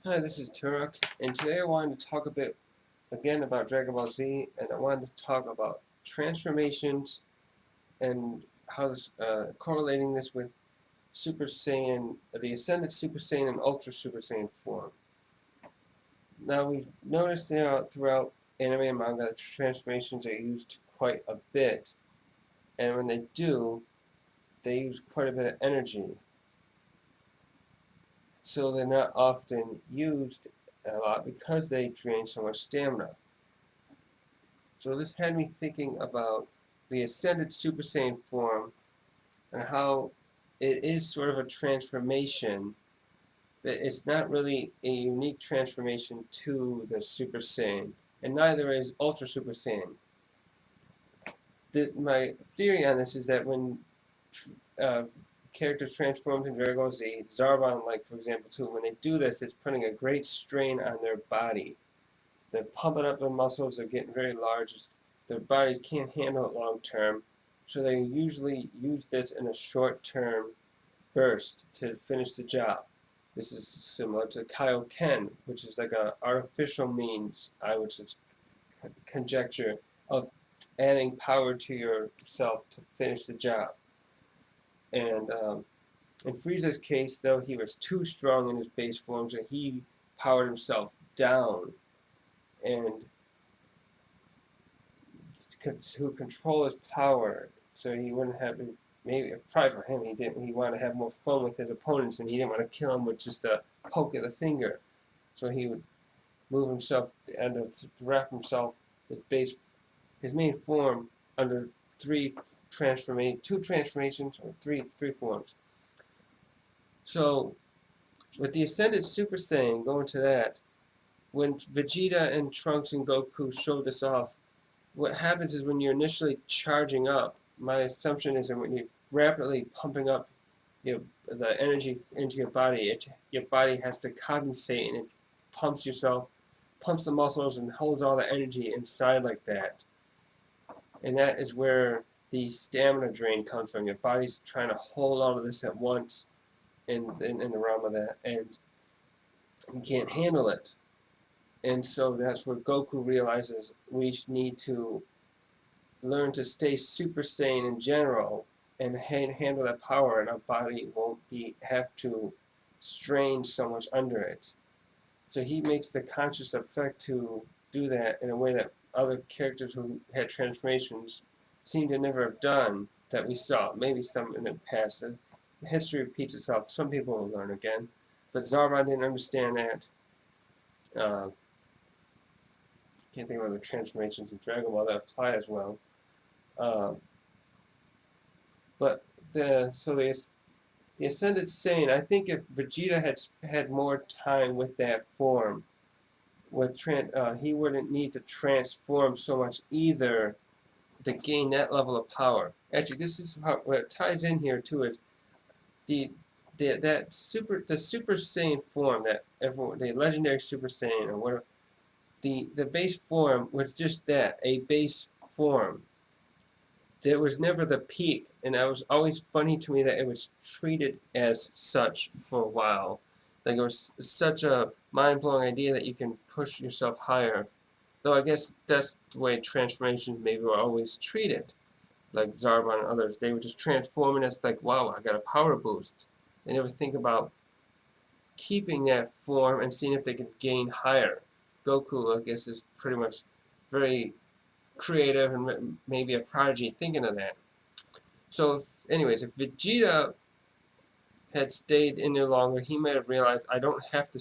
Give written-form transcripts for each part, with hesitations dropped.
Hi, this is Turok, and today I wanted to talk a bit again about Dragon Ball Z, and I wanted to talk about transformations and how this correlating this with Super Saiyan, the Ascended Super Saiyan and Ultra Super Saiyan form. Now we've noticed throughout anime and manga that transformations are used quite a bit, and when they do, they use quite a bit of energy, so they're not often used a lot because they drain so much stamina. So this had me thinking about the Ascended Super Saiyan form and how it is sort of a transformation, but it's not really a unique transformation to the Super Saiyan, and neither is Ultra Super Saiyan. My theory on this is that when uh, characters transform in Dragon Ball Z, Zarbon, like for example, too, when they do this, it's putting a great strain on their body. They're pumping up their muscles, they're getting very large, their bodies can't handle it long term, so they usually use this in a short term burst to finish the job. This is similar to Kaioken, which is like an artificial means, I would just conjecture, of adding power to yourself to finish the job. And in Frieza's case, though, he was too strong in his base form, so he powered himself down. And to control his power, so he wouldn't have maybe probably for him he wanted to have more fun with his opponents, and he didn't want to kill him with just a poke of the finger. So he would move himself and to wrap himself his main form under two transformations or three forms. So with the Ascended Super Saiyan, going to that, when Vegeta and Trunks and Goku showed this off, what happens is when you're initially charging up, my assumption is that when you're rapidly pumping up the energy into your body, your body has to compensate, and it pumps the muscles and holds all the energy inside like that. And that is where the stamina drain comes from. Your body's trying to hold all of this at once in the realm of that, and you can't handle it. And so that's where Goku realizes we need to learn to stay Super Saiyan in general and handle that power, and our body won't have to strain so much under it. So he makes the conscious effect to do that in a way that other characters who had transformations seem to never have done, that we saw. Maybe some in the past. History repeats itself. Some people will learn again. But Zarbon didn't understand that. Uh, can't think of other transformations in Dragon Ball that apply as well. Uh, but the Ascended Saiyan, I think if Vegeta had more time with that form, he wouldn't need to transform so much either to gain that level of power. Actually, this is what it ties in here too, is the the Super Saiyan form, the legendary Super Saiyan or whatever, the base form was just that, a base form. There was never the peak, and it was always funny to me that it was treated as such for a while. Like it was such a mind-blowing idea that you can push yourself higher. Though I guess that's the way transformations maybe were always treated. Like Zarbon and others, they would just transform and it's like, wow, I got a power boost. They never think about keeping that form and seeing if they could gain higher. Goku, I guess, is pretty much very creative and maybe a prodigy thinking of that. So, if Vegeta had stayed in there longer, he might have realized I don't have to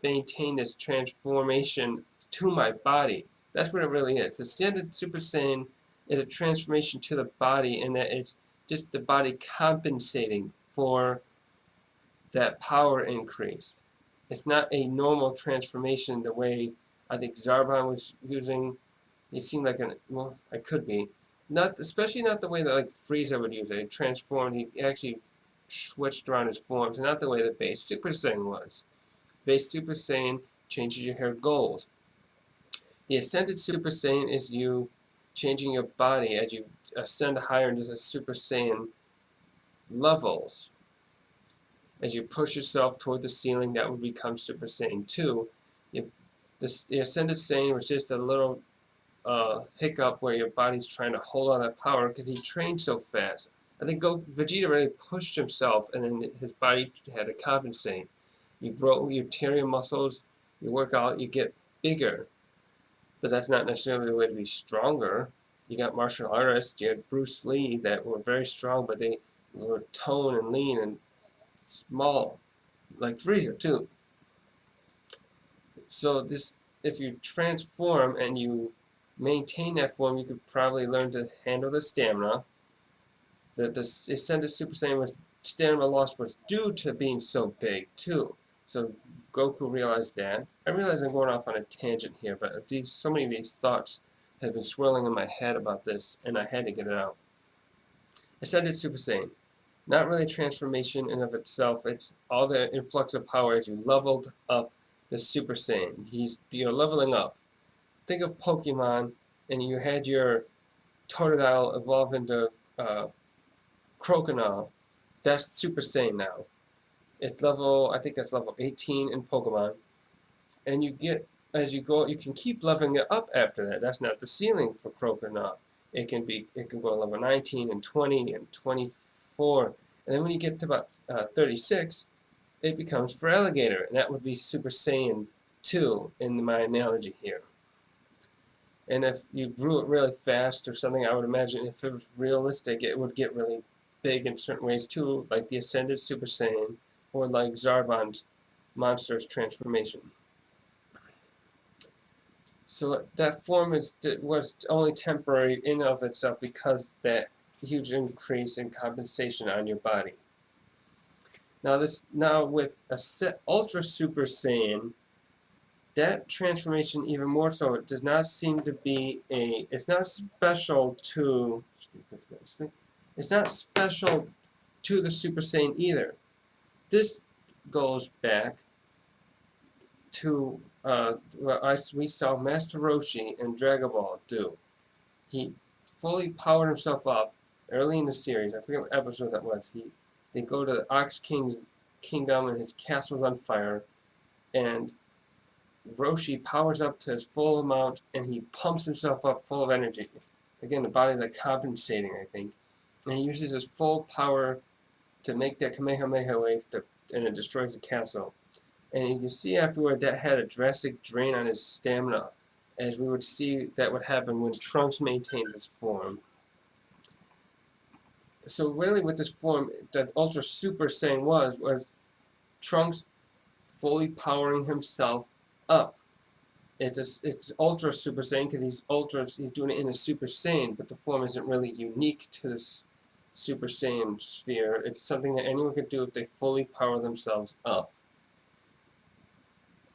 maintain this transformation to my body. That's what it really is. The standard Super Saiyan is a transformation to the body, and that it's just the body compensating for that power increase. It's not a normal transformation the way I think Zarbon was using. He seemed like it could be. Not, especially not the way that like Frieza would use it. He transformed, he actually switched around his forms, and not the way that base Super Saiyan was. Base Super Saiyan changes your hair gold. The Ascended Super Saiyan is you changing your body as you ascend higher into the Super Saiyan levels. As you push yourself toward the ceiling, that would become Super Saiyan 2. The Ascended Saiyan was just a little hiccup where your body's trying to hold on that power because he trained so fast. I think Vegeta really pushed himself, and then his body had to compensate. You grow, you tear your muscles, you work out, you get bigger. But that's not necessarily the way to be stronger. You got martial artists, you had Bruce Lee that were very strong, but they were toned and lean and small, like Frieza too. So if you transform and you maintain that form, you could probably learn to handle the stamina. The Ascended Super Saiyan stamina loss was due to being so big too. So Goku realized that. I realize I'm going off on a tangent here, but so many of these thoughts have been swirling in my head about this, and I had to get it out. Ascended Super Saiyan. Not really transformation in of itself. It's all the influx of power as you leveled up the Super Saiyan. You're leveling up. Think of Pokemon, and you had your Totodile evolve into Crocodile. That's Super Saiyan now. It's I think that's level 18 in Pokemon. And as you go, you can keep leveling it up after that. That's not the ceiling for Crocodile. It can go level 19 and 20 and 24. And then when you get to about 36, it becomes for Alligator. And that would be Super Saiyan 2 in my analogy here. And if you grew it really fast or something, I would imagine if it was realistic, it would get really big in certain ways too, like the Ascended Super Saiyan or like Zarbon's monster's transformation. So that form was only temporary in of itself because that huge increase in compensation on your body. Now with Ultra Super Saiyan, that transformation even more so, it does not seem to be it's not special to the Super Saiyan either. This goes back to what we saw Master Roshi and Dragon Ball do. He fully powered himself up early in the series. I forget what episode that was. They go to the Ox King's kingdom and his castle's on fire, and Roshi powers up to his full amount and he pumps himself up full of energy. Again, the body's like compensating, I think. And he uses his full power to make that Kamehameha wave and it destroys the castle. And you can see afterward that had a drastic drain on his stamina, as we would see that would happen when Trunks maintained this form. So really what this form, that Ultra Super Saiyan was Trunks fully powering himself up. It's Ultra Super Saiyan because he's doing it in a Super Saiyan, but the form isn't really unique to this Super Saiyan sphere. It's something that anyone could do if they fully power themselves up.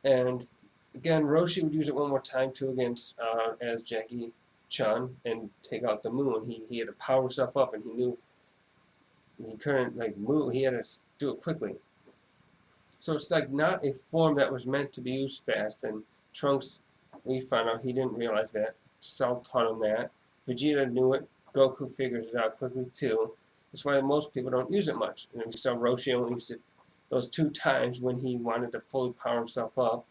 And again, Roshi would use it one more time too against as Jackie Chan and take out the moon. He had to power himself up, and he knew he couldn't move. He had to do it quickly. So it's not a form that was meant to be used fast. And Trunks, we found out he didn't realize that. Cell taught him that. Vegeta knew it. Goku figures it out quickly too. That's why most people don't use it much. And we saw Roshi only used it those 2 times when he wanted to fully power himself up.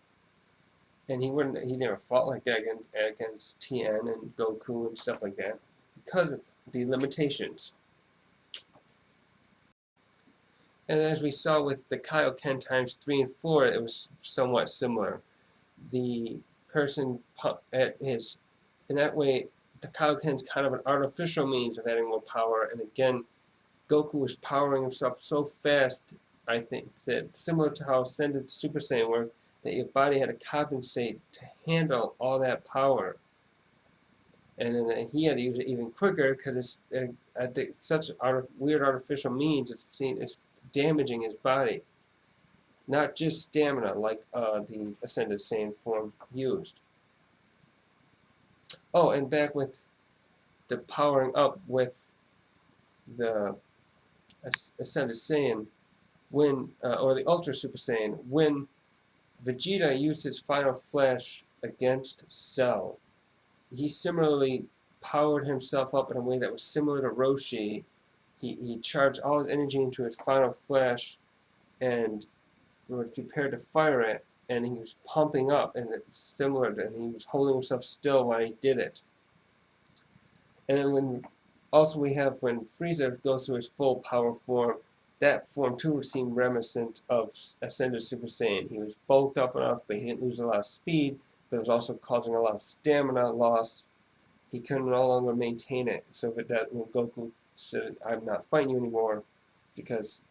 And he never fought like that against Tien and Goku and stuff like that because of the limitations. And as we saw with the Kaioken times 3 and 4, it was somewhat similar. The person in that way, the Kaioken is kind of an artificial means of adding more power. And again, Goku was powering himself so fast, I think, that similar to how Ascended Super Saiyan worked, that your body had to compensate to handle all that power. And then he had to use it even quicker because I think such weird artificial means it's damaging his body. Not just stamina like the Ascended Saiyan form used. Oh, and back with the powering up with the Ascended Saiyan, or the Ultra Super Saiyan, when Vegeta used his final flash against Cell, he similarly powered himself up in a way that was similar to Roshi. He charged all his energy into his final flash, and was prepared to fire it, and he was pumping up, and it's similar to, and he was holding himself still while he did it. And then also we have when Frieza goes through his full power form, that form too would seem reminiscent of Ascended Super Saiyan. He was bulked up enough, but he didn't lose a lot of speed, but it was also causing a lot of stamina loss. He could no longer maintain it, so that when Goku said, "I'm not fighting you anymore," because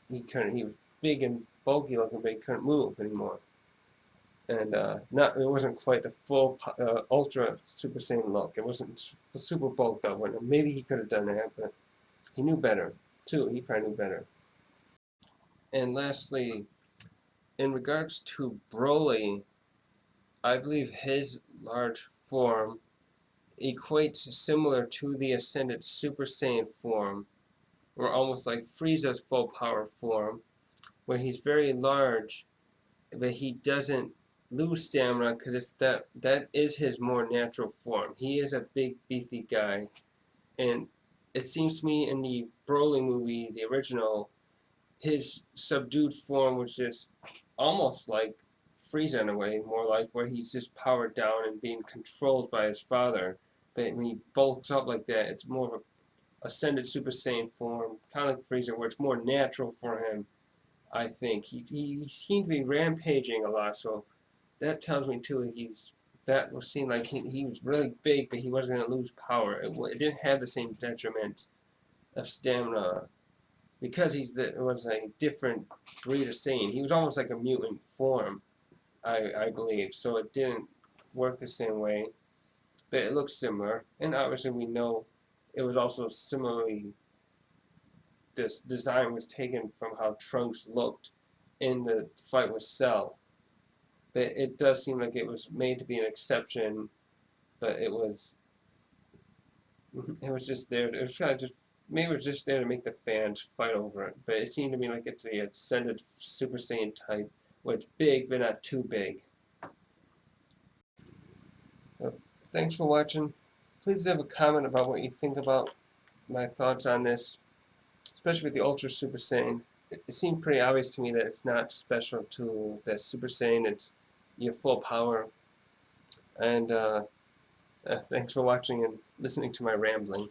he was big and bulky looking, but he couldn't move anymore. And it wasn't quite the full Ultra Super Saiyan look. It wasn't the super bulked up one. Maybe he could have done that, but he knew better too. He probably knew better. And lastly, in regards to Broly, I believe his large form equates similar to the Ascended Super Saiyan form, or almost like Frieza's full power form, where he's very large, but he doesn't lose stamina because that is his more natural form. He is a big beefy guy, and it seems to me in the Broly movie, the original, his subdued form was just almost like Frieza in a way, more like where he's just powered down and being controlled by his father. But when he bulks up like that, it's more of a ascended Super Saiyan form, kind of like Frieza, where it's more natural for him. I think he seemed to be rampaging a lot, so that tells me too that would seem like he was really big, but he wasn't going to lose power. It didn't have the same detriment of stamina because it was a different breed of Saiyan. He was almost like a mutant form, I believe. So it didn't work the same way, but it looks similar. And obviously we know it was also similarly. This design was taken from how Trunks looked in the fight with Cell. But it does seem like it was made to be an exception, but it was just there. It was kind of just maybe it was just there to make the fans fight over it. But it seemed to me like it's the ascended Super Saiyan type, where it's big but not too big. So, thanks for watching. Please leave a comment about what you think about my thoughts on this, especially with the Ultra Super Saiyan. It seemed pretty obvious to me that it's not special to the Super Saiyan. It's your full power. And thanks for watching and listening to my rambling.